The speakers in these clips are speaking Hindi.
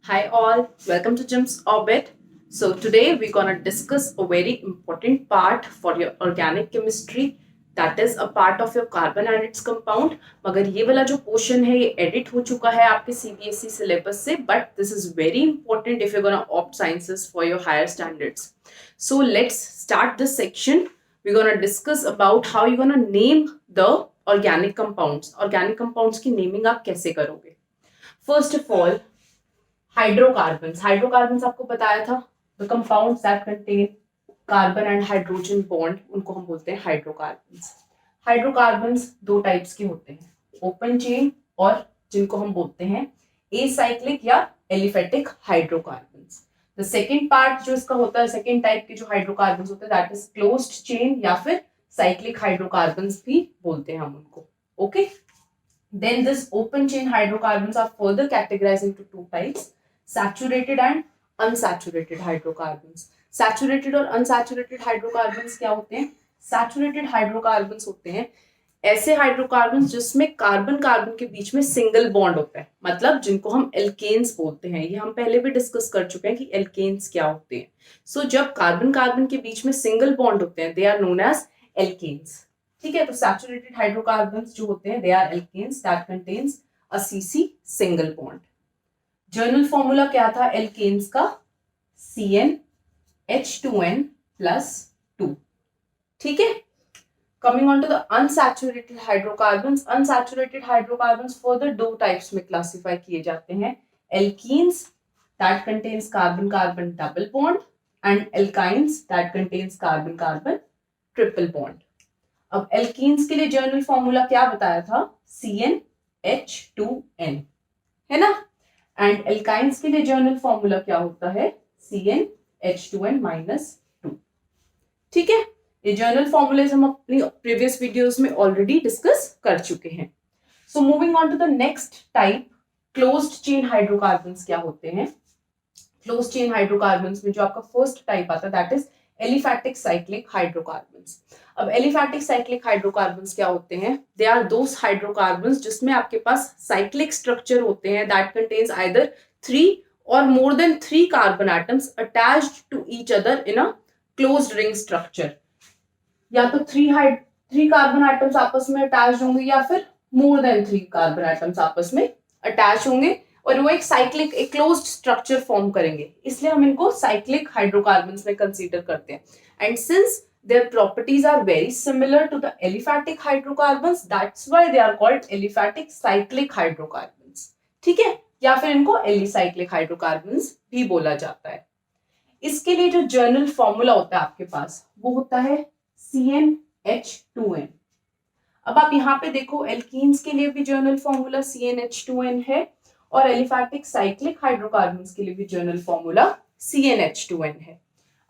Hi all, welcome to Jim's Orbit. So today we're gonna discuss a very important part for your organic chemistry, that is a part of your carbon and its compound. मगर ये वाला जो पोर्शन है ये एडिट हो चुका है आपके CBSE सिलेबस से, but this is very important if you're gonna opt sciences for your higher standards. So let's start this section. We're gonna discuss about how you're gonna name the organic compounds. Organic compounds की naming आप कैसे करोगे? First of all, हाइड्रोकार्बन्स आपको बताया था, the compounds that contain carbon and hydrogen bond, उनको हम बोलते हैं हाइड्रोकार्बन्स. हाइड्रोकार्बन्स दो टाइप्स के होते हैं, ओपन चेन और जिनको हम बोलते हैं एसाइक्लिक या aliphatic hydrocarbons. The second part जो इसका होता है, सेकेंड टाइप के जो हाइड्रोकार्बन्स होते हैं, दैट इज क्लोज्ड चेन या फिर साइक्लिक हाइड्रोकार्बन्स भी बोलते हैं हम उनको. Okay, then this open chain hydrocarbons are further categorized into two types, saturated and unsaturated hydrocarbons. Saturated और unsaturated hydrocarbons क्या होते हैं? Saturated hydrocarbons होते हैं ऐसे हाइड्रोकार्बन्स जिसमें कार्बन कार्बन के बीच में सिंगल बॉन्ड होता है, मतलब जिनको हम एल्केन्स बोलते हैं. ये हम पहले भी डिस्कस कर चुके हैं कि एल्केन्स क्या होते हैं. सो जब कार्बन कार्बन के बीच में सिंगल बॉन्ड होते हैं, they are known as alkanes. ठीक है, तो सैचुरेटेड हाइड्रोकार्बन्स जो होते हैं, they are alkanes that contains a CC single bond. General formula क्या था एल्केन्स का? CnH2n plus 2. ठीक है. Coming on to the unsaturated hydrocarbons. Unsaturated hydrocarbons further दो types में classify किए जाते हैं, alkenes that contains carbon carbon double bond and alkynes that contains carbon carbon triple bond. अब alkenes के लिए जर्नल फॉर्मूला क्या बताया था? CnH2n, है ना. एंड एल्काइंस के लिए जर्नल फॉर्मूला क्या होता है? CnH2n-2. ठीक है, ये जर्नल फॉर्मूलेज हम अपनी प्रीवियस वीडियोस में ऑलरेडी डिस्कस कर चुके हैं. So moving on to the next type, closed chain hydrocarbons क्या होते हैं? क्लोज्ड चेन हाइड्रोकार्बन्स में जो आपका फर्स्ट टाइप आता है, that is aliphatic cyclic hydrocarbons. अब एलिफैटिक साइक्लिक हाइड्रोकार्बन्स क्या होते हैं? दे आर दोस हाइड्रोकार्बन्स जिसमें आपके पास साइक्लिक स्ट्रक्चर होते हैं that contains either 3 or more than 3 carbon atoms attached to each other in a closed ring structure. या तो 3 कार्बन एटम्स आपस में अटैच होंगे या फिर मोर देन 3 कार्बन एटम्स आपस में अटैच होंगे और वो एक साइक्लिक, एक क्लोज्ड स्ट्रक्चर फॉर्म करेंगे, इसलिए हम इनको साइक्लिक हाइड्रोकार्बन्स में कंसीडर करते हैं. And since their properties are very similar to the aliphatic hydrocarbons, that's why they are called aliphatic cyclic hydrocarbons. ठीक है, या फिर इनको एलिसाइक्लिक हाइड्रोकार्बन्स भी बोला जाता है. इसके लिए जो जर्नल फॉर्मूला होता है आपके पास, वो होता है CnH2n. अब आप यहाँ पे देखो, एल्कीन्स के लिए भी जर्नल फॉर्मूला CnH2n है और एलिफैटिक साइक्लिक हाइड्रोकार्बन्स के लिए भी जर्नल फॉर्मूला CnH2n है.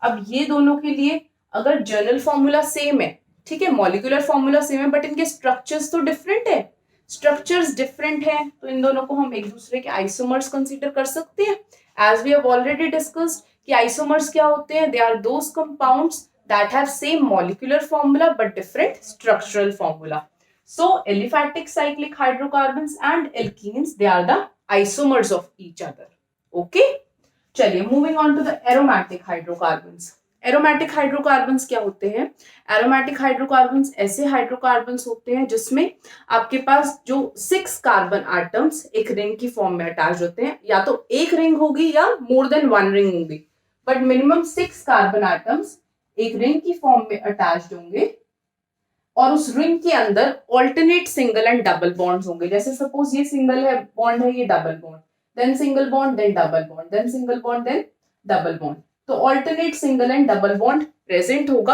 अब ये दोनों के लिए अगर जर्नल फॉर्मूला सेम है, ठीक है, मॉलिक्यूलर फॉर्मूला सेम है, बट इनके स्ट्रक्चर्स तो डिफरेंट है, स्ट्रक्चर्स डिफरेंट है, तो इन दोनों को हम एक दूसरे के आइसोमर्स कंसीडर कर सकते हैं. As we have already discussed कि आइसोमर्स क्या होते हैं? They are those compounds that have same molecular formula but different structural formula. So aliphatic cyclic hydrocarbons and alkenes, they are the isomers of each other. Okay, चलिए moving on to the aromatic hydrocarbons. Aromatic hydrocarbons क्या होते हैं? एरोमेटिक हाइड्रोकार्बन्स ऐसे हाइड्रोकार्बन्स होते हैं जिसमें आपके पास जो 6 कार्बन एटम्स एक रिंग की फॉर्म में अटैच होते हैं, या तो एक रिंग होगी या मोर देन 1 रिंग होगी, बट मिनिमम 6 कार्बन एटम्स एक रिंग की फॉर्म में अटैच्ड होंगे और उस रिंग के अंदर alternate single and double bonds होंगे. जैसे सपोज ये सिंगल है बॉन्ड है, ये double bond, then single bond, then double bond, then single bond, then double bond. तो alternate single and double bond present होगा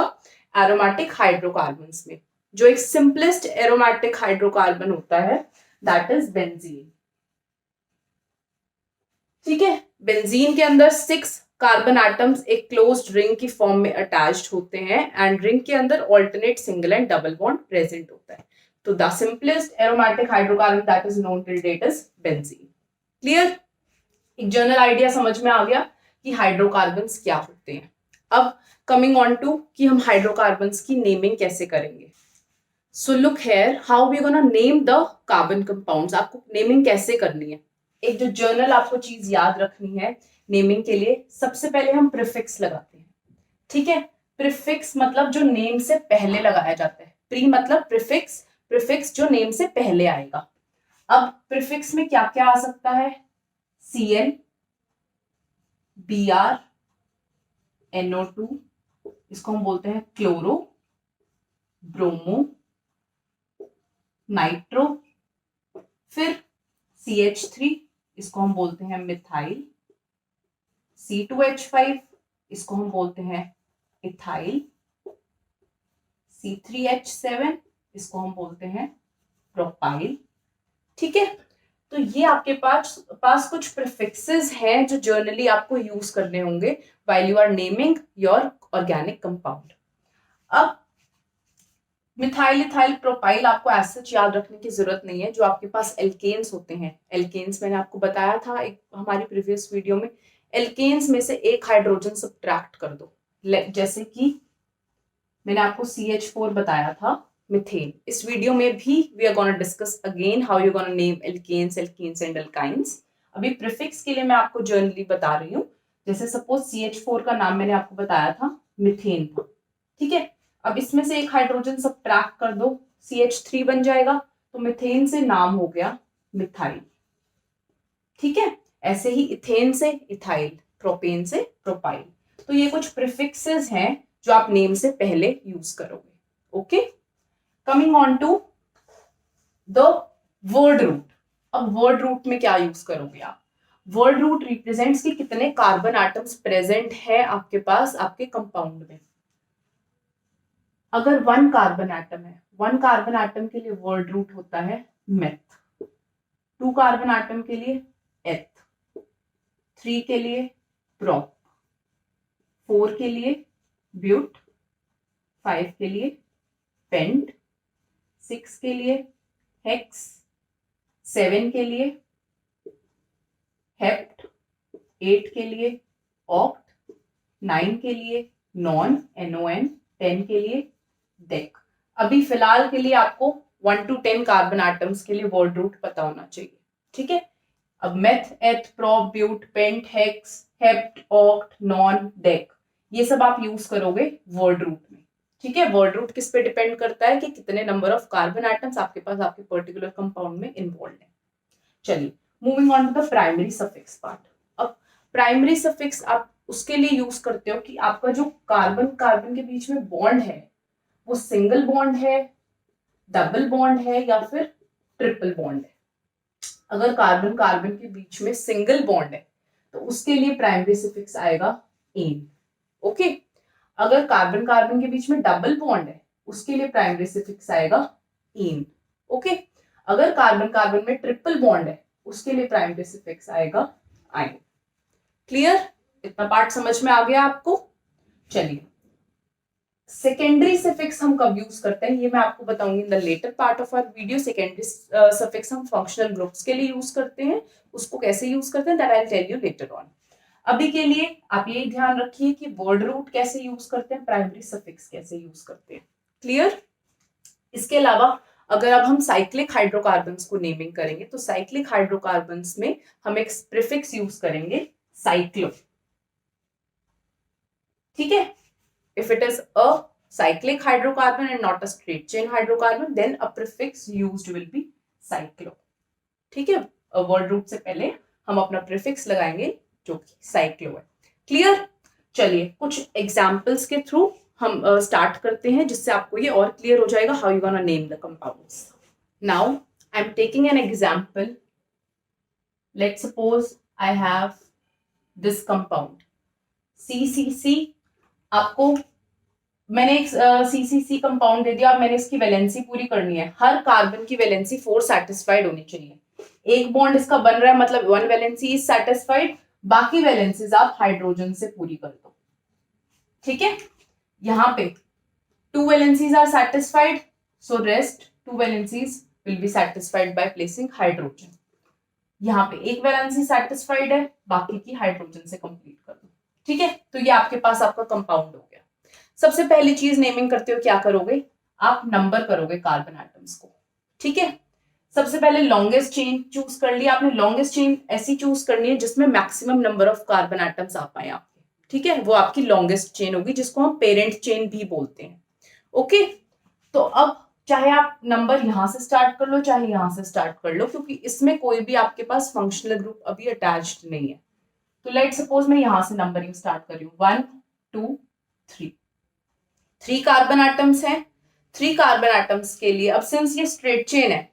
एरोमेटिक हाइड्रोकार्बन्स में. जो एक सिंपलेस्ट एरोमेटिक हाइड्रोकार्बन होता है, दैट इज बेंजीन. ठीक है, बेंजीन के अंदर 6 कार्बन एटम्स एक क्लोज्ड रिंग की फॉर्म में अटैच्ड होते हैं एंड रिंग के अंदर alternate single and double bond present होता है. तो the simplest aromatic hydrocarbon that is known till date is benzene. Clear? एक जनरल आइडिया समझ में आ गया कि हाइड्रोकार्बन्स क्या होते हैं. अब कमिंग ऑन टू कि हम हाइड्रोकार्बन्स की नेमिंग कैसे करेंगे. So look here how we gonna name the carbon compounds. आपको नेमिंग कैसे करनी है? एक जो जर्नल आपको चीज याद रखनी है नेमिंग के लिए, सबसे पहले हम प्रीफिक्स लगाते हैं। ठीक है, प्रीफिक्स मतलब जो नेम से पहले लगाया जाता है। प्री मतलब प्रीफिक्स, प्रीफिक्स जो नेम से पहले आएगा। अब प्रीफिक्स में क्या क्या आ सकता है? Cl, Br, NO2, इसको हम बोलते हैं क्लोरो, ब्रोमो, नाइट्रो, फिर CH3, इसको हम बोलते हैं मिथाइल, C2H5, इसको हम बोलते हैं इथाइल, C3H7, इसको हम बोलते हैं प्रोपाइल। ठीक है, तो ये आपके पास कुछ प्रीफिक्सेस हैं जो जर्नली आपको यूज करने होंगे while you are naming your organic compound. अब मिथाइल, इथाइल, प्रोपाइल आपको एज सच याद रखने की जरूरत नहीं है। जो आपके पास एल्केन्स होते हैं, एल्केन्स मैंने आपको बताया था एक हमारी प्रीवियस वीडियो में, एल्केन्स में से एक हाइड्रोजन सब्ट्रैक्ट कर दो। जैसे कि मैंने आपको CH4 बताया था, मिथेन। इस वीडियो में भी we are gonna discuss again how you gonna name alkanes, alkenes and alkynes. अभी प्रीफिक्स के लिए मैं आपको जर्नली बता रही हूँ। जैसे सपोज CH4 का नाम मैंने आपको बताया था मिथेन था। ठीक है, अब इसमें से एक हाइड्रोजन सब्ट्रैक्ट कर दो, CH3 बन जाएगा, तो मिथेन से नाम हो गया मिथाइल। ठीक है, ऐसे ही इथेन से इथाइल, प्रोपेन से प्रोपाइल। तो ये कुछ प्रीफिक्सेस हैं जो आप नेम से पहले यूज करोगे। Okay, coming on to the word root. अब वर्ड रूट में क्या यूज करोगे आप? वर्ड रूट रिप्रेजेंट्स कि कितने कार्बन एटम्स प्रेजेंट है आपके पास आपके कंपाउंड में। अगर 1 कार्बन एटम है, 1 कार्बन एटम के लिए वर्ड रूट होता है मेथ, 2 कार्बन एटम के लिए एथ, 3 के लिए प्रोप, 4 के लिए ब्यूट, 5 के लिए पेंट, 6 के लिए हेक्स, 7 के लिए हेप्ट, 8 के लिए ऑक्ट, 9 के लिए नॉन, NON, 10 के लिए डेक। अभी फिलहाल के लिए आपको 1 to 10 कार्बन एटम्स के लिए वर्ड रूट पता होना चाहिए। ठीक है, अब meth, eth, prop, but, pent, hex, hept, oct, non, dec, ये सब आप यूज करोगे वर्ड रूट में। ठीक है, वर्ड रूट किस पे डिपेंड करता है कि कितने नंबर ऑफ कार्बन एटम्स आपके पास आपके पर्टिकुलर कंपाउंड में इन्वॉल्व है। चलिए, moving on to the primary suffix part. अब प्राइमरी सफिक्स आप उसके लिए यूज करते हो कि आपका जो कार्बन कार्बन के बीच में बॉन्ड है वो सिंगल बॉन्ड है, डबल बॉन्ड है या फिर ट्रिपल बॉन्ड है। अगर कार्बन कार्बन के बीच में सिंगल बॉन्ड है तो उसके लिए प्राइमरी सफिक्स आएगा एन। ओके, अगर कार्बन कार्बन के बीच में डबल बॉन्ड है उसके लिए प्राइमरी सफिक्स आएगा इन। ओके, अगर कार्बन कार्बन में ट्रिपल बॉन्ड है उसके लिए प्राइमरी सफिक्स आएगा आइन। क्लियर? इतना पार्ट समझ में आ गया आपको? चलिए, सेकेंडरी सफिक्स हम कब यूज करते हैं ये मैं आपको बताऊंगी in the latter part of our video. Secondary suffix हम फंक्शनल ग्रुप्स के लिए यूज करते हैं, उसको कैसे यूज करते हैं that I will tell you later on. अभी के लिए आप ये ध्यान रखिए कि वर्ड रूट कैसे यूज करते हैं, प्राइमरी सफिक्स कैसे यूज करते हैं। क्लियर? इसके अलावा अगर अब हम साइक्लिक हाइड्रोकार्बन्स को नेमिंग करेंगे तो साइक्लिक हाइड्रोकार्बन्स में हम एक प्रीफिक्स यूज करेंगे साइक्लो। ठीक है, if it is a cyclic hydrocarbon and not a straight chain hydrocarbon then a prefix used will be cyclo। ठीक है, वर्ड रूट से पहले हम अपना प्रीफिक्स लगाएंगे जो कि साइक्लो है। क्लियर? चलिए, कुछ एग्जांपल्स के थ्रू हम स्टार्ट करते हैं जिससे आपको ये और क्लियर हो जाएगा how you gonna name the compounds. Now I am taking an example. Let's suppose I have this compound CCC। आपको मैंने एक CCC कंपाउंड दे दिया, अब मैंने इसकी वैलेंसी पूरी करनी है। हर कार्बन की वैलेंसी 4 सैटिस्फाइड होनी चाहिए। एक बॉन्ड इसका बन रहा है मतलब 1 वैलेंसी इज सैटिस्फाइड, बाकी वैलेंसीज आप हाइड्रोजन से पूरी कर दो। ठीक है, यहाँ पे 2 valencies are satisfied, so rest 2 valencies will be satisfied by placing hydrogen. यहाँ पे एक वैलेंसी सैटिस्फाइड है, बाकी की हाइड्रोजन से कंप्लीट कर दो। ठीक है, तो ये आपके पास आपका कंपाउंड हो गया। सबसे पहली चीज नेमिंग करते हो क्या करोगे? आप नंबर करोगे कार्बन एटम्स को। ठीक है, सबसे पहले लॉन्गेस्ट चेन चूज कर लिया आपने। लॉन्गेस्ट चेन ऐसी चूज करनी है जिसमें maximum number of carbon atoms आ पाए आपके, ठीक है, वो आपकी लॉन्गेस्ट चेन होगी, जिसको हम पेरेंट चेन भी बोलते हैं। ओके, तो अब चाहे आप नंबर यहां से स्टार्ट कर लो चाहे यहां से स्टार्ट कर लो, क्योंकि इसमें कोई भी आपके पास फंक्शनल ग्रुप अभी अटैच्ड नहीं है। तो लेट सपोज मैं यहां से नंबरिंग स्टार्ट कर रही हूँ, 1 2 3। 3 कार्बन एटम्स हैं। 3 कार्बन एटम्स के लिए अब सिंस ये स्ट्रेट चेन है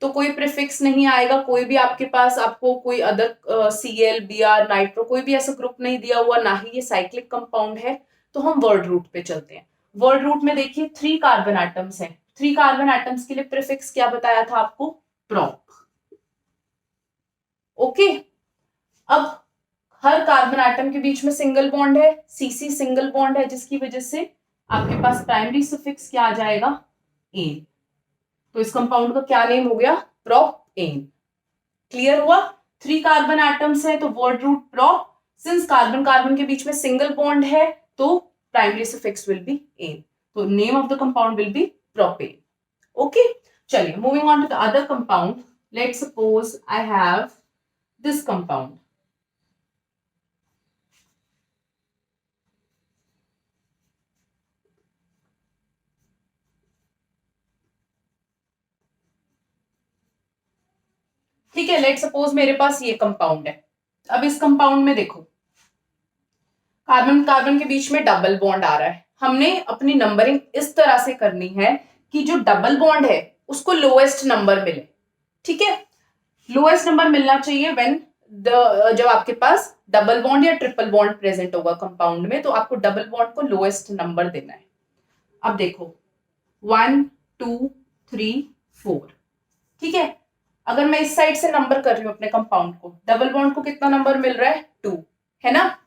तो कोई प्रीफिक्स नहीं आएगा, कोई भी आपके पास आपको कोई अदर Cl Br नाइट्रो कोई भी ऐसा ग्रुप नहीं दिया हुआ, ना ही ये साइक्लिक कंपाउंड है। तो हम वर्ड रूट पे चलते हैं। वर्ड रूट में देखिए 3 कार्बन एटम्स हैं। 3 कार्बन एटम्स के लिए प्रीफिक्स क्या बताया था आपको? प्रोप। ओके, अब हर कार्बन एटम के बीच में सिंगल बॉन्ड है, Cc सिंगल बॉन्ड है, जिसकी वजह से आपके पास प्राइमरी सफिक्स क्या आ जाएगा? एन। तो इस कंपाउंड का क्या नेम हो गया? प्रोपेन। क्लियर हुआ? 3 कार्बन एटम्स है तो word root prop. Since carbon carbon के बीच में सिंगल बॉन्ड है तो primary suffix will be ane, तो name of the compound will be propane. Okay, चलिए moving on to the other compound. Let suppose I have this compound. ठीक है, लेट सपोज मेरे पास ये कंपाउंड है। अब इस कंपाउंड में देखो कार्बन कार्बन के बीच में डबल बॉन्ड आ रहा है। हमने अपनी नंबरिंग इस तरह से करनी है कि जो डबल बॉन्ड है उसको लोएस्ट नंबर मिले। ठीक है, लोएस्ट नंबर मिलना चाहिए व्हेन जब आपके पास डबल बॉन्ड या ट्रिपल बॉन्ड प्रेजेंट होगा कंपाउंड में, तो आपको डबल बॉन्ड को लोएस्ट नंबर देना है। अब देखो 1 2 3 4। ठीक है, अगर मैं इस साइड से नंबर कर रही हूं अपने कंपाउंड को, डबल बॉन्ड को कितना नंबर मिल रहा है? 2, है ना।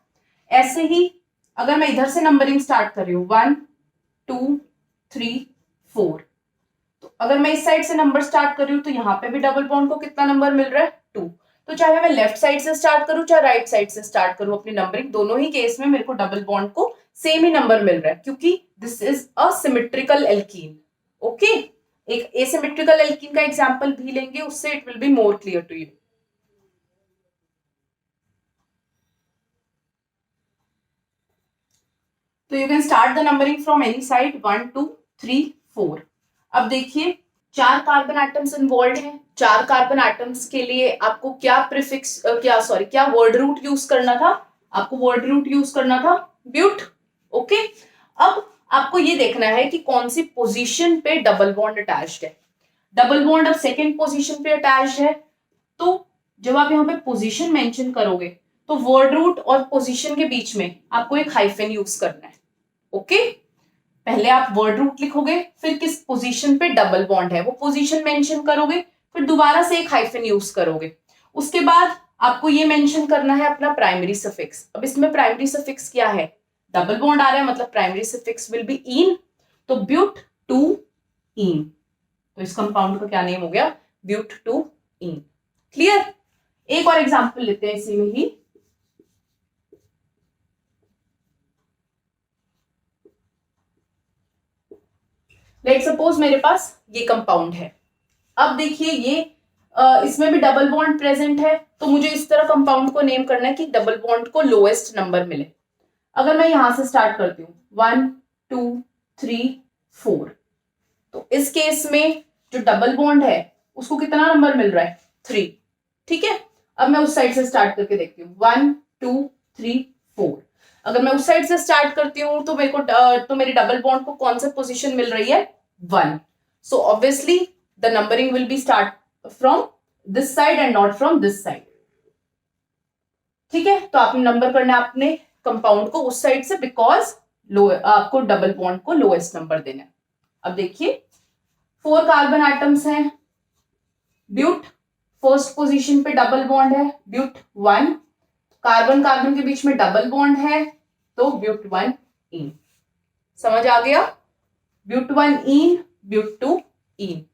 ऐसे ही अगर मैं इधर से नंबरिंग स्टार्ट कर रही हूँ 1 2 3 4, तो अगर मैं इस साइड से नंबर स्टार्ट कर रही हूँ तो यहाँ पे भी डबल बॉन्ड को कितना नंबर मिल रहा है? 2। तो चाहे मैं लेफ्ट साइड से स्टार्ट करूं चाहे राइट साइड से स्टार्ट करूं अपनी नंबरिंग, दोनों ही केस में मेरे को डबल बॉन्ड को सेम ही नंबर मिल रहा है, क्योंकि this is a symmetrical alkene. Okay, एक एसिमेट्रिकल एल्कीन का एग्जांपल भी लेंगे, उससे it will be more clear to you. तो you can start the numbering from any side 1 2 3 4। अब देखिए 4 कार्बन एटम्स इन्वॉल्व हैं। 4 कार्बन एटम्स के लिए आपको क्या प्रीफिक्स क्या वर्ड रूट यूज करना था? आपको वर्ड रूट यूज करना था ब्यूट। ओके, अब आपको ये देखना है कि कौन सी पोजीशन पे डबल बॉन्ड अटैच्ड है। डबल बॉन्ड अब सेकेंड पोजीशन पे अटैच्ड है, तो जब आप यहाँ पे पोजीशन मेंशन करोगे तो वर्ड रूट और पोजीशन के बीच में आपको एक हाइफन यूज करना है। ओके, पहले आप वर्ड रूट लिखोगे, फिर किस पोजीशन पे डबल बॉन्ड है वो पोजीशन मेंशन करोगे, फिर दोबारा से एक हाइफन यूज करोगे। उसके बाद आपको ये मेंशन करना है अपना प्राइमरी सफिक्स। अब इसमें प्राइमरी सफिक्स क्या है? डबल बॉन्ड आ रहा है मतलब primary suffix will be in, तो ब्यूट टू इन। तो इस कंपाउंड का क्या नेम हो गया? But two yne. क्लियर? एक और एग्जांपल लेते हैं इसी में ही। लेट सपोज मेरे पास ये कंपाउंड है। अब देखिए ये इसमें भी डबल बॉन्ड प्रेजेंट है, तो मुझे इस तरह कंपाउंड को नेम करना है कि डबल बॉन्ड को लोएस्ट नंबर मिले। अगर मैं यहां से स्टार्ट करती हूँ 1 2 3 4, तो इस केस में जो डबल बॉन्ड है उसको कितना नंबर मिल रहा है? 3। ठीक है, अब मैं उस साइड से स्टार्ट करके देखती हूँ 1 2 3 4। अगर मैं उस साइड से स्टार्ट करती हूँ तो मेरे डबल बॉन्ड को कौन सा पोजीशन मिल रही है? 1। So obviously the numbering will be start from this side and not from this side. ठीक है, तो आपने नंबर करना है अपने कंपाउंड को उस साइड से, बिकॉज आपको डबल बॉन्ड को लोएस्ट नंबर देना है। अब देखिए 4 कार्बन एटम्स हैं। ब्यूट फर्स्ट पोजीशन पे डबल बॉन्ड है, ब्यूट 1। कार्बन कार्बन के बीच में डबल बॉन्ड है तो ब्यूट 1 इन। समझ आ गया? ब्यूट 1 इन, ब्यूट 2 इन।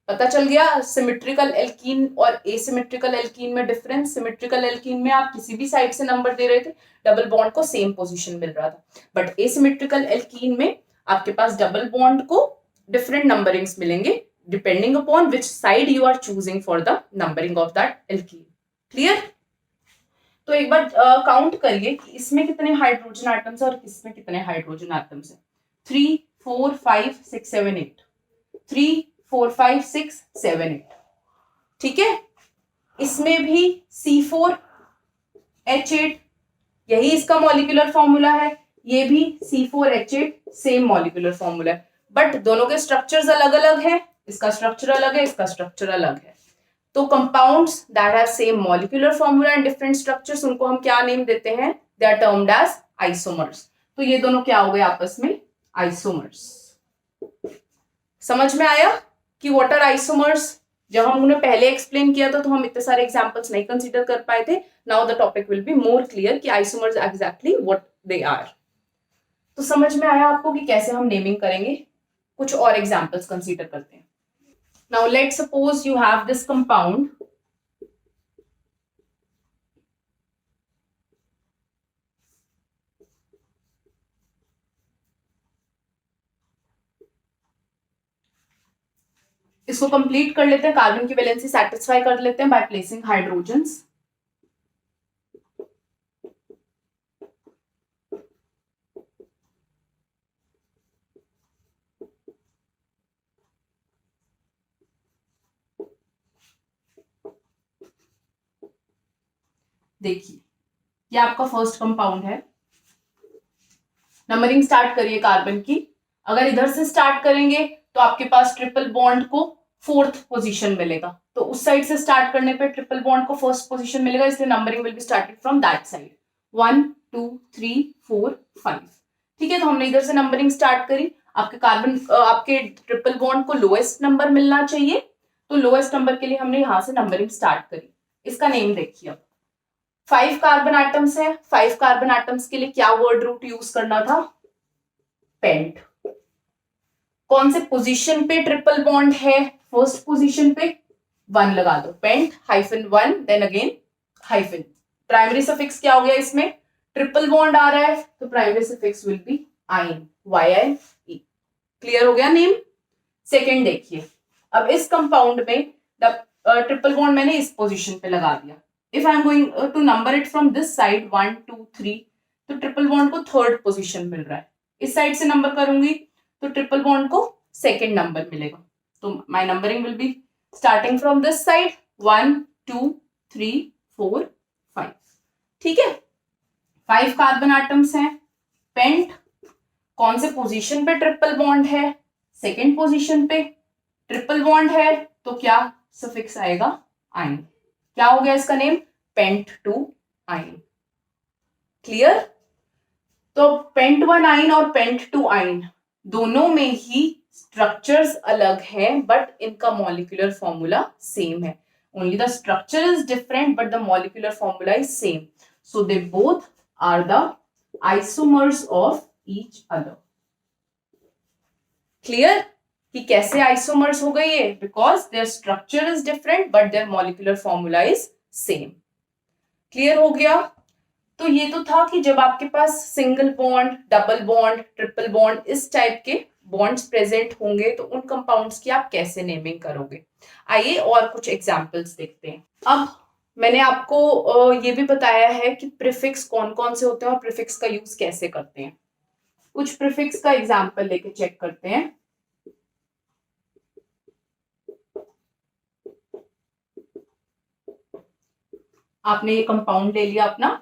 पता चल गया सिमेट्रिकल एल्कीन और एसिमेट्रिकल एल्कीन में डिफरेंस। सिमेट्रिकल एल्कीन में आप किसी भी साइड से नंबर दे रहे थे, डबल बॉन्ड को सेम पोजीशन मिल रहा था, बट एसिमेट्रिकल एल्कीन में आपके पास डबल बॉन्ड को डिफरेंट नंबरिंग्स मिलेंगे depending upon which side you are choosing for the numbering of that alkene. Clear? तो एक बार काउंट करिए कि इसमें कितने हाइड्रोजन एटम्स है और इसमें कितने हाइड्रोजन एटम्स है. 3 4 5 6 7 8. 3 4 5 6 7 8. ठीक है. इसमें भी C4H8 यही इसका मॉलिक्यूलर फॉर्मूला है. ये भी C4H8 सेम मॉलिक्यूलर फॉर्मूला है, बट दोनों के स्ट्रक्चर्स अलग अलग हैं. इसका स्ट्रक्चर अलग है, इसका स्ट्रक्चर अलग है. तो compounds that have same molecular formula and different structures, उनको हम क्या नेम देते हैं? They are termed as isomers. तो ये दोनों क्या हो गए आपस में? आइसोमर्स. समझ में आया कि व्हाट आर आइसोमर्स? जब हम उन्हें पहले एक्सप्लेन किया था तो हम इतने सारे एग्जांपल्स नहीं कंसीडर कर पाए थे. Now the topic will be more clear कि isomers exactly what they are. तो समझ में आया आपको कि कैसे हम नेमिंग करेंगे? कुछ और एग्जांपल्स कंसीडर करते हैं. Now let's suppose you have this compound. इसको कंप्लीट कर लेते हैं. कार्बन की वैलेंसी सेटिस्फाई कर लेते हैं बाय प्लेसिंग हाइड्रोजन्स. देखिए ये आपका फर्स्ट कंपाउंड है. नंबरिंग स्टार्ट करिए कार्बन की. अगर इधर से स्टार्ट करेंगे तो आपके पास ट्रिपल बॉन्ड को 4th पोजीशन मिलेगा. तो उस साइड से स्टार्ट करने पे ट्रिपल बॉन्ड को 1st पोजीशन मिलेगा, इसलिए numbering will be started from that side. 1 2 3 4 5. ठीक है. तो हमने इधर से नंबरिंग स्टार्ट करी. आपके कार्बन आपके ट्रिपल बॉन्ड को लोएस्ट नंबर मिलना चाहिए, तो लोएस्ट नंबर के लिए हमने यहां से नंबरिंग स्टार्ट करी. इसका नेम देखिए. अब 5 कार्बन एटम्स है. 5 कार्बन एटम्स के लिए क्या वर्ड रूट यूज करना था? पेंट. कौन से पोजीशन पे ट्रिपल बॉन्ड है? फर्स्ट पोजीशन पे 1 लगा दो. Pent -1 then again hyphen. Primary suffix क्या हो गया इसमें? ट्रिपल बॉन्ड आ रहा है तो प्राइमरी सफिक्स विल बी आइन. YIE. क्लियर हो गया नेम? सेकेंड देखिए. अब इस कंपाउंड में ट्रिपल बॉन्ड मैंने इस पोजीशन पे लगा दिया. If I am going to number it from this side 1 2 3, तो ट्रिपल बॉन्ड को 3rd पोजीशन मिल रहा है. इस साइड से नंबर करूंगी तो ट्रिपल बॉन्ड को 2nd नंबर मिलेगा. तो my numbering will be starting from this side 1 2 3 4 5. ठीक है. 5 कार्बन एटम्स हैं. पेंट. कौन से पोजीशन पे ट्रिपल बॉन्ड है? 2nd पोजीशन पे. ट्रिपल बॉन्ड है तो क्या सफिक्स आएगा? आइन. क्या हो गया इसका नेम? पेंट 2 आइन. क्लियर? तो पेंट 1 आइन और पेंट 2 आइन दोनों में ही स्ट्रक्चर्स अलग हैं, बट इनका मॉलिक्यूलर फॉर्मूला सेम है. Only the structure is different but the molecular formula is same. So they both are the isomers of each other. Clear कि कैसे आइसोमर्स हो गए ये? Because their structure is different but their molecular formula is same. Clear हो गया? तो ये तो था कि जब आपके पास single bond, double bond, triple bond इस टाइप के बॉन्ड्स प्रेजेंट होंगे तो उन कंपाउंड्स की आप कैसे नेमिंग करोगे. आइए और कुछ एग्जांपल्स देखते हैं. अब मैंने आपको ये भी बताया है कि प्रीफिक्स कौन कौन से होते हैं और प्रीफिक्स का यूज कैसे करते हैं. कुछ प्रीफिक्स का एग्जांपल लेके चेक करते हैं. आपने ये कंपाउंड ले लिया अपना.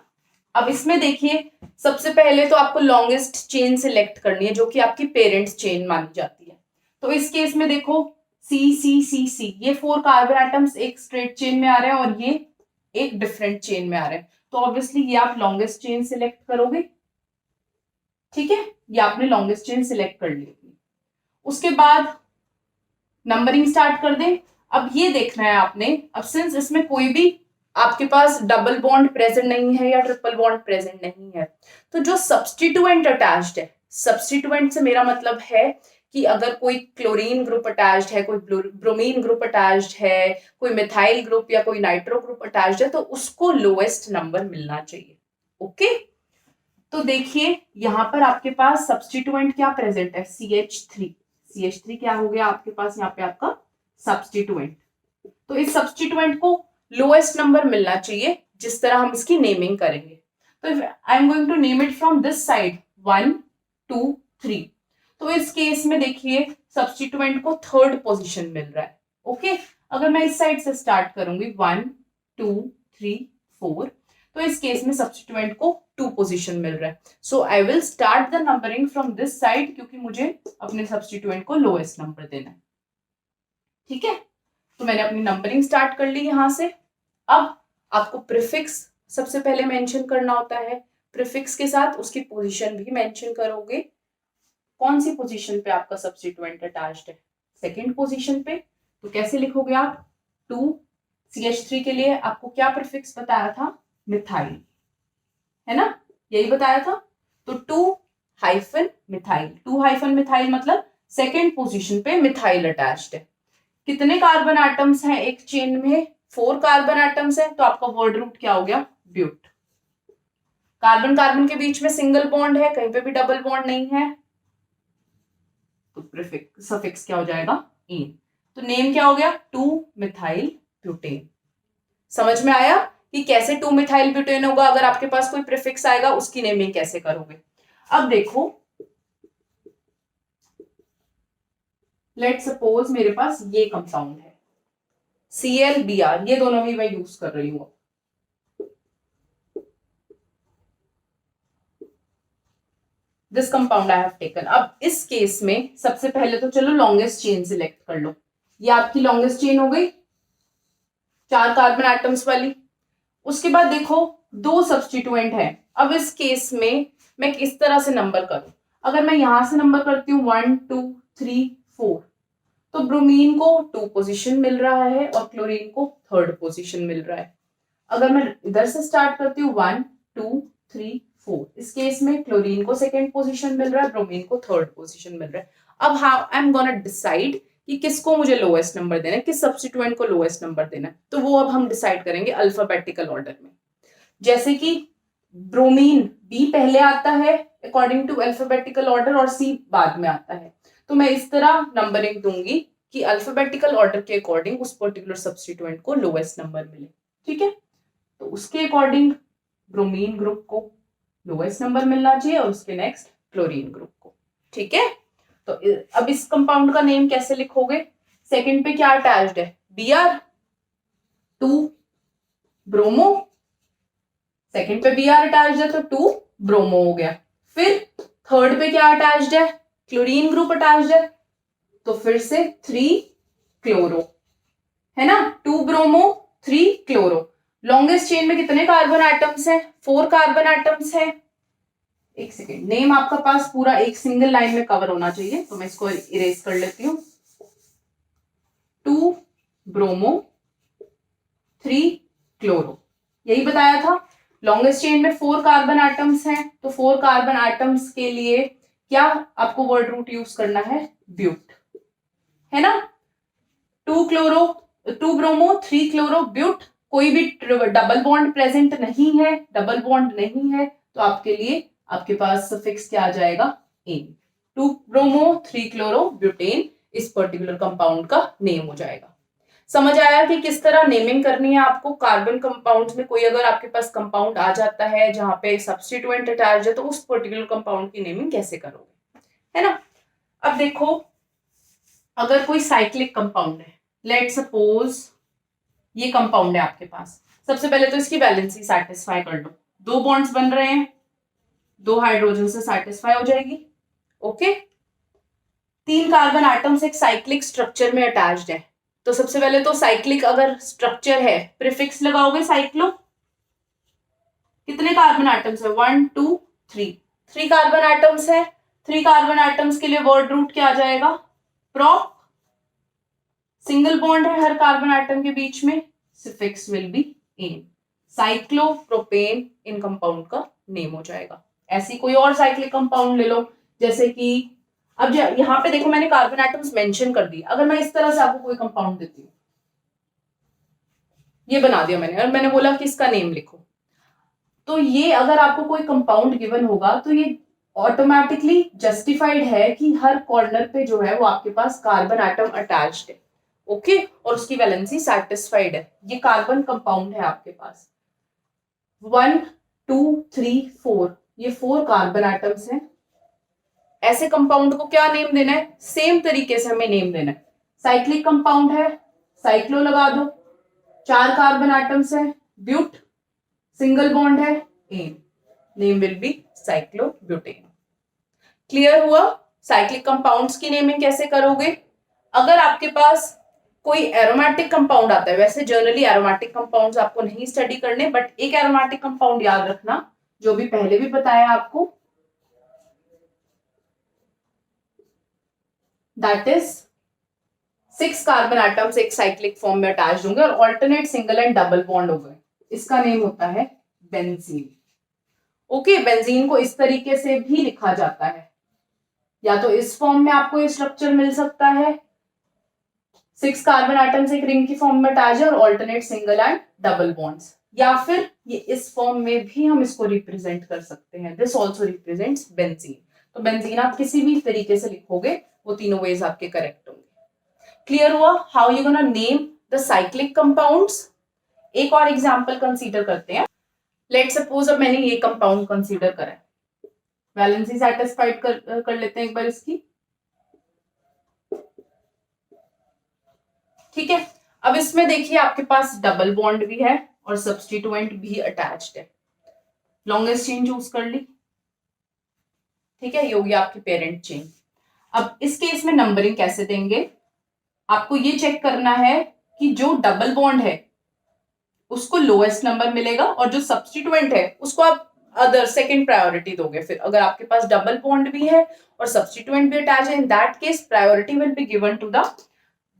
अब इसमें देखिए सबसे पहले तो आपको लॉन्गेस्ट चेन सिलेक्ट करनी है जो कि आपकी पेरेंट्स चेन मानी जाती है. तो इस केस में देखो C ये 4 कार्बन एटम्स एक स्ट्रेट चेन में आ रहे हैं और ये एक डिफरेंट चेन में आ रहे हैं. तो ऑब्वियसली ये आप लॉन्गेस्ट चेन सिलेक्ट करोगे. ठीक है. ये आपने लॉन्गेस्ट चेन सिलेक्ट कर ली. उसके बाद नंबरिंग स्टार्ट कर दें. अब ये देखना है आपने, अब सिंस इसमें कोई भी आपके पास डबल बॉन्ड प्रेजेंट नहीं है या ट्रिपल बॉन्ड प्रेजेंट नहीं है, तो जो सब्स्टिट्यूएंट अटैच्ड है, सब्स्टिट्यूएंट से मेरा मतलब है कि अगर कोई क्लोरीन ग्रुप अटैच्ड है, कोई ब्रोमीन ग्रुप अटैच्ड है, कोई मिथाइल ग्रुप या कोई नाइट्रो ग्रुप अटैच्ड है, तो उसको लोएस्ट नंबर मिलना चाहिए. ओके. तो देखिए यहां पर आपके पास सब्स्टिट्यूएंट क्या प्रेजेंट है? CH3 क्या हो गया आपके पास? यहाँ पे आपका सब्स्टिट्यूएंट। तो इस सब्स्टिट्यूएंट को लोएस्ट नंबर मिलना चाहिए जिस तरह हम इसकी नेमिंग करेंगे। तो I am going to name it from this side 1 2 3। तो इस केस में देखिए सब्स्टिट्यूएंट को थर्ड पोजीशन मिल रहा है। ओके, अगर मैं इस साइड से स्टार्ट करूंगी 1 2 3 4, तो इस केस में सब्स्टिट्यूएंट को 2 पोजीशन मिल रहा है। So I will start the numbering from this side, क्योंकि मुझे अपने सब्स्टिट्यूएंट को लोएस्ट नंबर देना है। ठीक है, तो मैंने अपनी नंबरिंग स्टार्ट कर ली यहां से। अब आपको प्रीफिक्स सबसे पहले मेंशन करना होता है। प्रीफिक्स के साथ उसकी पोजीशन भी मेंशन करोगे। कौन सी पोजीशन पे आपका सब्स्टिट्यूएंट अटैच्ड है? सेकंड पोजीशन पे। तो कैसे लिखोगे आप? 2 CH3 के लिए आपको क्या प्रीफिक्स बताया था? मिथाइल, है ना, यही बताया था। तो 2-मिथाइल, 2-मिथाइल मतलब सेकेंड पोजीशन पे मिथाइल अटैच्ड है। कितने कार्बन एटम्स हैं एक चेन में? 4 कार्बन एटम्स है। तो आपका वर्ड रूट क्या हो गया? ब्यूट। कार्बन कार्बन के बीच में सिंगल बॉन्ड है, कहीं पे भी डबल बॉन्ड नहीं है, तो प्रीफिक्स सफिक्स क्या हो जाएगा? इन। तो नेम क्या हो गया? 2-मिथाइल ब्यूटेन। समझ में आया कि कैसे 2-मिथाइल ब्यूटेन होगा? अगर आपके पास कोई प्रीफिक्स आएगा उसकी नेमिंग कैसे करोगे। अब देखो, लेट सपोज मेरे पास ये कंपाउंड है ClBr, ये दोनों ही मैं यूज कर रही हूँ। This compound I have taken. अब इस केस में सबसे पहले तो चलो लॉन्गेस्ट चेन सिलेक्ट कर लो। ये आपकी लॉन्गेस्ट चेन हो गई 4 कार्बन एटम्स वाली। उसके बाद देखो 2 सब्स्टिट्यूएंट है। अब इस केस में मैं किस तरह से नंबर करूं? अगर मैं यहां से नंबर करती हूँ 1 2 3 4, तो ब्रोमीन को 2 पोजीशन मिल रहा है और क्लोरीन को 3rd पोजीशन मिल रहा है। अगर मैं इधर से स्टार्ट करती हूँ 1 2 3 4, इस केस में क्लोरीन को 2nd पोजीशन मिल रहा है, ब्रोमीन को 3rd पोजीशन मिल रहा है। अब how I am gonna decide कि किसको मुझे लोएस्ट नंबर देना है, किस सब्स्टिट्यूएंट को लोएस्ट नंबर देना है। तो वो अब हम डिसाइड करेंगे अल्फाबेटिकल ऑर्डर में। जैसे कि ब्रोमीन बी पहले आता है अकॉर्डिंग टू अल्फाबेटिकल ऑर्डर और सी बाद में आता है। तो मैं इस तरह नंबरिंग दूंगी कि अल्फाबेटिकल ऑर्डर के अकॉर्डिंग उस पर्टिकुलर सब्स्टिट्यूएंट को लोएस्ट नंबर मिले। ठीक है, तो उसके अकॉर्डिंग ब्रोमीन ग्रुप को लोएस्ट नंबर मिलना चाहिए और उसके नेक्स्ट क्लोरीन ग्रुप को। ठीक है, तो अब इस कंपाउंड का नेम कैसे लिखोगे? सेकंड पे क्या अटैच्ड है? Br, 2 bromo. सेकंड पे Br अटैच्ड है तो 2 ब्रोमो हो गया। फिर थर्ड पे क्या अटैच्ड है? क्लोरीन ग्रुप अटैच्ड है, तो फिर से 3 क्लोरो, है ना, 2 ब्रोमो 3 क्लोरो। लॉन्गेस्ट चेन में कितने कार्बन एटम्स हैं? 4 कार्बन एटम्स हैं। एक सेकेंड, नेम आपका पास पूरा एक सिंगल लाइन में कवर होना चाहिए, तो मैं इसको इरेज कर लेती हूँ। 2 ब्रोमो 3 क्लोरो, यही बताया था। लॉन्गेस्ट चेन में 4 कार्बन एटम्स हैं, तो 4 कार्बन एटम्स के लिए क्या आपको वर्ड रूट यूज करना है? ब्यूट, है ना। 2 क्लोरो 2 ब्रोमो 3 क्लोरो ब्यूट। कोई भी डबल बॉन्ड प्रेजेंट नहीं है, डबल बॉन्ड नहीं है, तो आपके लिए आपके पास सफिक्स क्या आ जाएगा? इन। 2 ब्रोमो 3 क्लोरो ब्यूटेन इस पर्टिकुलर कंपाउंड का नेम हो जाएगा। समझ आया कि किस तरह नेमिंग करनी है आपको? कार्बन कंपाउंड्स में कोई अगर आपके पास कंपाउंड आ जाता है जहां पे सब्स्टिट्यूएंट अटैच्ड है, तो उस पर्टिकुलर कंपाउंड की नेमिंग कैसे करोगे, है ना। अब देखो, अगर कोई साइक्लिक कंपाउंड है, लेट सपोज ये कंपाउंड है आपके पास, सबसे पहले तो इसकी वैलेंसी सैटिस्फाई कर लो। 2 बॉन्ड्स बन रहे हैं, 2 हाइड्रोजन से सैटिस्फाई हो जाएगी। ओके, 3 कार्बन एटम्स एक साइक्लिक स्ट्रक्चर में अटैच्ड है, तो सबसे पहले तो साइक्लिक अगर स्ट्रक्चर है प्रीफिक्स लगाओगे साइक्लो। कितने कार्बन एटम्स है? 1 2 3, 3 कार्बन एटम्स है। 3 कार्बन एटम्स के लिए वर्ड रूट क्या आ जाएगा? प्रोप। सिंगल बॉन्ड है हर कार्बन एटम के बीच में, suffix will be in. Cyclopropane in compound का नेम हो जाएगा। ऐसी कोई और साइक्लिक कंपाउंड ले लो, जैसे कि अब यहाँ पे देखो मैंने कार्बन एटम्स मेंशन कर दी। अगर मैं इस तरह से आपको कोई कंपाउंड देती हूँ, ये बना दिया मैंने, और मैंने बोला कि इसका नेम लिखो, तो ये अगर आपको कोई कंपाउंड गिवन होगा तो ये ऑटोमेटिकली जस्टिफाइड है कि हर कॉर्नर पे जो है वो आपके पास कार्बन एटम अटैच्ड है। ओके, और उसकी वैलेंसी सैटिस्फाइड है। ये कार्बन कंपाउंड है आपके पास 1 2 3 4, ये 4 कार्बन एटम्स हैं। ऐसे कंपाउंड को क्या नेम देना है, सेम तरीके से हमें नेम देना है। साइक्लिक कंपाउंड है, साइक्लो लगा दो, 4 कार्बन एटम्स है, ब्यूट, सिंगल बॉन्ड है, ane, name will be cyclobutane. Clear हुआ? साइक्लिक कंपाउंड्स की नेमिंग कैसे करोगे? अगर आपके पास कोई एरोमेटिक कंपाउंड आता है, वैसे जनरली एरोमेटिक कंपाउंड्स आपको नहीं स्टडी करने, बट एक एरोमेटिक कंपाउंड याद रखना जो भी पहले भी बताया आपको, दैट इज 6 कार्बन एटम्स एक साइक्लिक फॉर्म में अटैच होंगे और alternate single and double bond हो गए। इसका नेम होता है बेंजीन। ओके, बेंजीन को इस तरीके से भी लिखा जाता है, या तो इस फॉर्म में आपको ये स्ट्रक्चर मिल सकता है, 6 कार्बन एटम्स एक रिंग की फॉर्म में अटैच है और alternate single and double bonds, या फिर ये इस फॉर्म में भी हम इसको रिप्रेजेंट कर सकते हैं, दिस ऑल्सो रिप्रेजेंट्स बेंजीन। तो बेंजीन आप किसी भी तरीके से लिखोगे वो तीनों वेज आपके करेक्ट होंगे। क्लियर हुआ how you gonna name the cyclic compounds? एक और एग्जांपल कंसीडर करते हैं। लेट सपोज अब मैंने ये कंपाउंड कंसीडर करा है, वैलेंसी सैटिस्फाइड कर लेते हैं एक बार इसकी। ठीक है, अब इसमें देखिए आपके पास डबल बॉन्ड भी है और सब्स्टिट्यूएंट भी अटैच्ड है। लॉन्गेस्ट चेन चूज कर ली, ठीक है, ये होगी आपकी पेरेंट चेन। अब इस केस में नंबरिंग कैसे देंगे? आपको ये चेक करना है कि जो डबल बॉन्ड है उसको लोएस्ट नंबर मिलेगा और जो सब्स्टिट्यूएंट है उसको आप अदर सेकंड प्रायोरिटी दोगे। फिर अगर आपके पास डबल बॉन्ड भी है और सब्स्टिट्यूएंट भी अटैच है, in that case priority will be given to the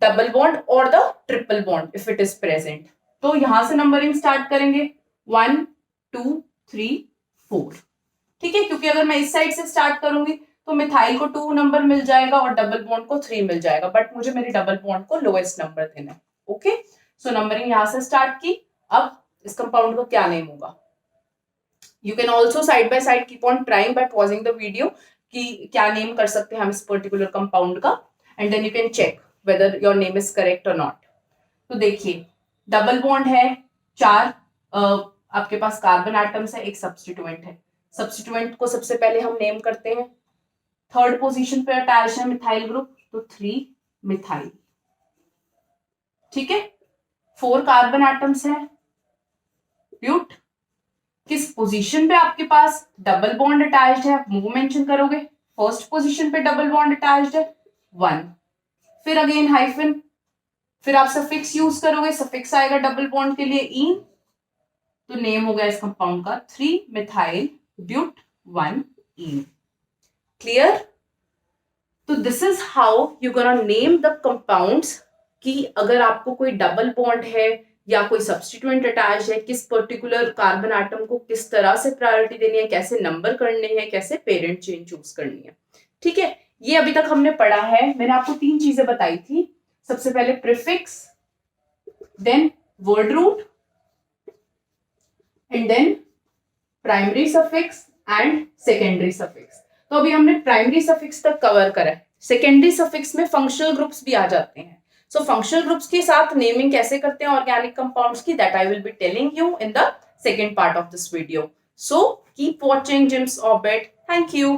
double bond और the triple bond if it is present. तो यहां से नंबरिंग स्टार्ट करेंगे 1 2 3 4। ठीक है, क्योंकि अगर मैं इस साइड से स्टार्ट करूंगी तो मिथाइल को 2 नंबर मिल जाएगा और डबल बॉन्ड को 3 मिल जाएगा, बट मुझे मेरी डबल बॉन्ड को लोएस्ट नंबर देना है। ओके, सो नंबरिंग यहां से स्टार्ट की। अब इस कंपाउंड को क्या नेम होगा? You can also side by side keep on trying by pausing the video कि क्या नेम कर सकते हैं हम इस पर्टिकुलर कंपाउंड का, and then you can check whether your name is correct और नॉट। तो देखिए डबल बॉन्ड है, 4 आपके पास कार्बन एटम्स है, एक सब्स्टिट्यूएंट है। सब्स्टिट्यूएंट को सबसे पहले हम नेम करते हैं, थर्ड पोजीशन पे अटैच है मिथाइल ग्रुप, तो 3 मिथाइल। ठीक है, 4 कार्बन एटम्स है, ब्यूट। किस पोजीशन पे आपके पास डबल बॉन्ड अटैच्ड है, वो मेंशन करोगे। फर्स्ट पोजीशन पे डबल बॉन्ड अटैच्ड है 1, फिर अगेन हाइफन, फिर आप सफिक्स यूज करोगे, सफिक्स आएगा डबल बॉन्ड के लिए इन, तो नेम हो गया इस कंपाउंड का 3 मिथाइल ब्यूट 1 इन। क्लियर? तो this is how you gonna name the compounds कि अगर आपको कोई डबल बॉन्ड है या कोई सब्स्टिट्यूएंट अटैच है, किस पर्टिकुलर कार्बन एटम को किस तरह से प्रायोरिटी देनी है, कैसे नंबर करने हैं, कैसे पेरेंट चेन चूज करनी है। ठीक है, ये अभी तक हमने पढ़ा है। मैंने आपको 3 चीजें बताई थी, सबसे पहले prefix, then word root, and then primary suffix and secondary suffix. तो अभी हमने प्राइमरी सफिक्स तक कवर करा है। सेकेंडरी सफिक्स में फंक्शनल ग्रुप्स भी आ जाते हैं। सो फंक्शनल ग्रुप्स के साथ नेमिंग कैसे करते हैं ऑर्गेनिक कंपाउंड्स की, that I will be telling you in the second part of this video. So keep watching Jim's Orbit. Thank you.